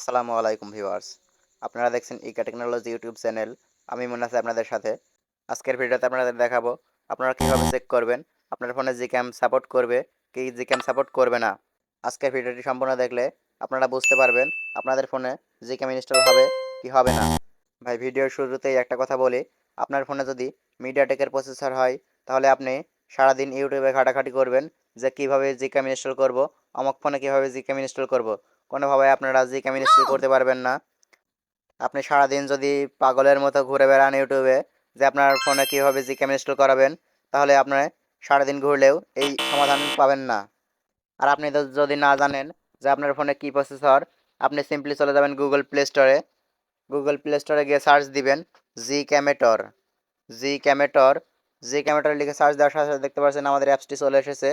আসসালামু আলাইকুম ভিউয়ার্স। আপনারা দেখছেন ইকা টেকনোলজি ইউটিউব চ্যানেল। আমি মুন্না আছি আপনাদের সাথে। আজকের ভিডিওতে আপনাদের দেখাবো আপনারা কিভাবে চেক করবেন আপনার ফোনে জিক্যাম সাপোর্ট করবে কি জিক্যাম সাপোর্ট করবে না। আজকের ভিডিওটি সম্পূর্ণ দেখলে আপনারা বুঝতে পারবেন আপনাদের ফোনে জিক্যাম ইনস্টল হবে কি হবে না। ভাই ভিডিওর শুরুতেই একটা কথা বলি, আপনার ফোনে যদি মিডিয়াটেকের প্রসেসর হয় তাহলে আপনি সারাদিন ইউটিউবে ঘাটাঘাটি করবেন যে কিভাবে জিক্যাম ইনস্টল করব, অমুক ফোনে কিভাবে জিক্যাম ইনস্টল করব। কোনোভাবে আপনারা জিক্যাম ইনস্টল করতে পারবেন না। আপনি সারাদিন যদি পাগলের মতো ঘুরে বেড়ান ইউটিউবে যে আপনার ফোনে কীভাবে জিক্যাম ইনস্টল করাবেন, তাহলে আপনার সারাদিন ঘুরলেও এই সমাধান পাবেন না। আর আপনি যদি না জানেন যে আপনার ফোনে কী প্রসেসর, আপনি সিম্পলি চলে যাবেন গুগল প্লে স্টোরে। গুগল প্লে স্টোরে গিয়ে সার্চ দিবেন জি ক্যামেটর। জি ক্যামেটর জি ক্যামেটর লিখে সার্চ দেওয়ার সাথে সাথে দেখতে পাচ্ছেন আমাদের অ্যাপসটি চলে এসেছে।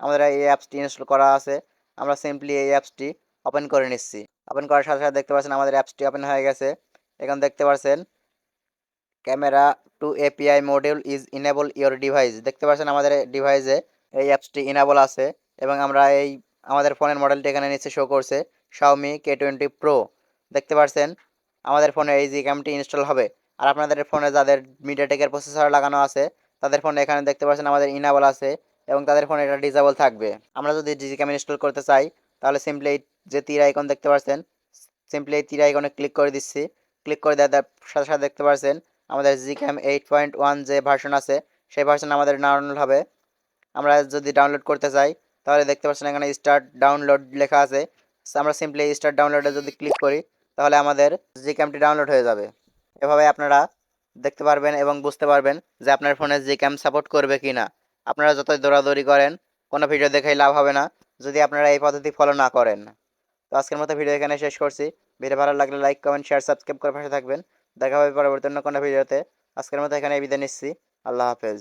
আমাদের এই অ্যাপসটি ইনস্টল করা আছে। আমরা সিম্পলি এই অ্যাপসটি ওপেন করে নিচ্ছি। ওপেন করার সাথে সাথে দেখতে পাচ্ছেন আমাদের অ্যাপসটি ওপেন হয়ে গেছে। এখানে দেখতে পাচ্ছেন camera two API module is enable your device. দেখতে পাচ্ছেন আমাদের ডিভাইসে এই অ্যাপসটি ইনেবল আছে এবং আমরা এই আমাদের ফোনের মডেলটি এখানে নিচে শো করছে Xiaomi K20 Pro। দেখতে পাচ্ছেন আমাদের ফোনে এই জি ক্যামটি ইনস্টল হবে। আর আপনাদের ফোনে যাদের মিডিয়াটেকের প্রসেসর লাগানো আছে তাদের ফোনে এখানে দেখতে পাচ্ছেন আমাদের ইনেবল আছে এবং তাদের ফোনে এটা ডিসেবল থাকবে। আমরা যদি জি ক্যাম ইনস্টল করতে চাই তাহলে সিম্পলি যে তীর আইকন দেখতে পাচ্ছেন, সিম্পলি এই তীর আইকনে ক্লিক করে দিচ্ছি। ক্লিক করে দেওয়ার সাথে সাথে দেখতে পাচ্ছেন আমাদের জিক্যাম 8.1 যে ভার্সন আছে সেই ভার্সন আমাদের ডাউনলোড হবে। আমরা যদি ডাউনলোড করতে চাই তাহলে দেখতে পাচ্ছেন এখানে স্টার্ট ডাউনলোড লেখা আছে। আমরা সিম্পলি স্টার্ট ডাউনলোডে যদি ক্লিক করি তাহলে আমাদের জিক্যামটি ডাউনলোড হয়ে যাবে। এভাবে আপনারা দেখতে পারবেন এবং বুঝতে পারবেন যে আপনার ফোনে জিক্যাম সাপোর্ট করবে কি না। আপনারা যতই দৌড়াদৌড়ি করেন কোনো ভিডিও দেখেই লাভ হবে না যদি আপনারা এই পদ্ধতি ফলো না করেন। তো আজকের মতো ভিডিও এখানে শেষ করছি। ভিডিও ভালো লাগলে লাইক কমেন্ট শেয়ার সাবস্ক্রাইব করে পাশে থাকবেন। দেখা হবে পরবর্তী অন্য কোনো ভিডিওতে। আজকের মতো এখানে বিদায় নিচ্ছি। আল্লাহ হাফেজ।